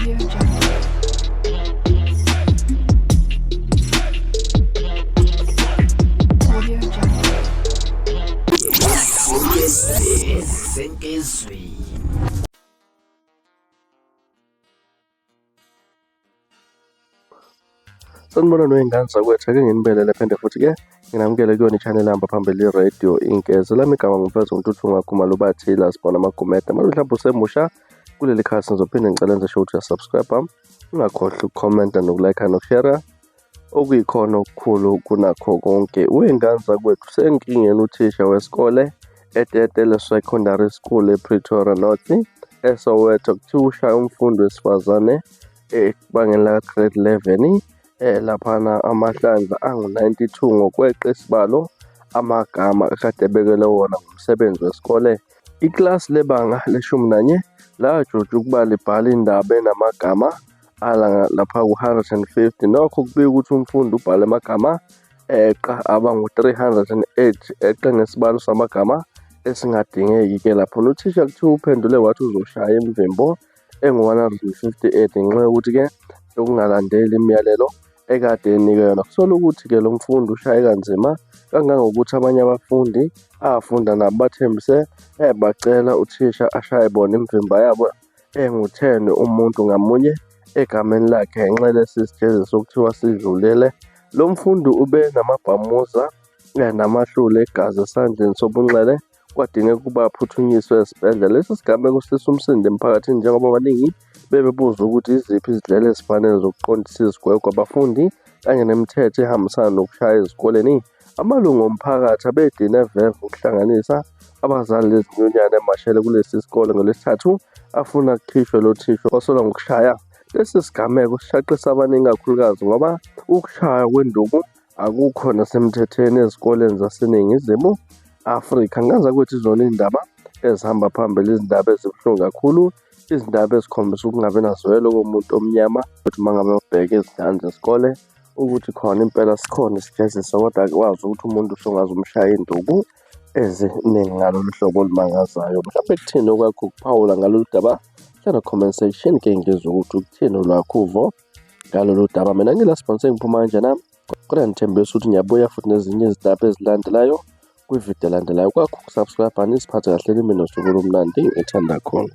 Audio Jungle. Audio Jungle. Sanibonani wey'ngane zakwethu, ake nginibelele phinde futhi-ke nginamukele kuyona i-channel hamba phambili i-radio Inkezi. Lami igama ngumfeza uNtuthu Khumalo Bathila Sibona Magumede. Manje mhlawumbe usemusha kuleli khasi, ngizophinde ngicela ngisho ukuthi uyasubscribe, ungakhohlwa ukukhomenta nokulike nokushare, okuyikhona okukhulu kunakho konke. Wey'ngane zakwethu, senkingeni uthisha wesikole eTetele Secondary School ePretoria North eSoweto kuthiwa ushaya umfundi wesifazane ebangeni laka-grade 11 laphana amahlandla angu-92 ngokweqe isibalo amagama akade ebekelwe wona ngumsebenzi wesikole. Iklasi lebanga le-11 lajuja ukuba libhala indaba enamagama lapha ku-150. Nokho kubika ukuthi umfundi ubhale amagama eqa abangu-308 eqe ngesibalo samagama esingadingeki-ke lapho. Uthisha kuthiwa uphendule wathi uzoshaya imvimbo engu-158 ngenxa yokuthi-ke yokungalandeli imiyalelo ekade enikwe yona. Kusola ukuthi-ke lo mfundi ushaye kanzima kangangokuthi abanye abafundi afunda nabo bathembise bacela uthisha ashaye bona imvimba yabo engu-10 umuntu ngamunye egameni lakhe ngenxa lesi sijezi sokuthiwa sidlulele. Lo mfundi ube namabhamuza namahlule egazi esandleni sobunxele, kwadingeka ukuba aphuthunyiswe esibhedlela. Lesi sigameko silisa umsindo emphakathini njengoba abaningi bebebuza ukuthi iziphi izidlela ezifanele zokuqondisa izigwegwe abafundi kanye nemithetho ehambisana nokushaya ezikoleni. Amalungu omphakathi abedine veve ukuhlanganisa abazali lezinyunyana emashele kulesi sikole ngolwesithathu afuna kukhishwe lo thisha osolwa ngokushaya. Lesi sigameko sishaqisa abaningi kakhulukazi ngoba ukushaya kwenduku akukho nasemthethweni ezikoleni zaseNingizimu Afrika. Ngaza kwethu izona indaba ezihamba phambili, izindaba ezibuhlungu kakhulu, izindaba ezikhombisa ukungabi nazwelo komuntu omnyama ukuthi uma ngabe ubheke izingane zesikole ukuthi khona impela sikhona isijeziso, kodwa wazi ukuthi umuntu usungaze umshaya induku eziningi ngalolu hlobo olumangazayo. Mhlawumbe kuthini okwakho ukuphawula ngalolu daba? Hlala comment section ke ngizwe ukuthi ukuthini olwakho uvo ngalolu daba. Mina ngila-sponsor ngiphuma kanjena, kodwa ngithembisa ukuthi ngiyabuya futhi nezinye izindaba ezilandelayo kwividiyo elandelayo. Kwakho ukusubscribe nisiphathe kahle nimi nosuku olumnandi, ngithanda khona.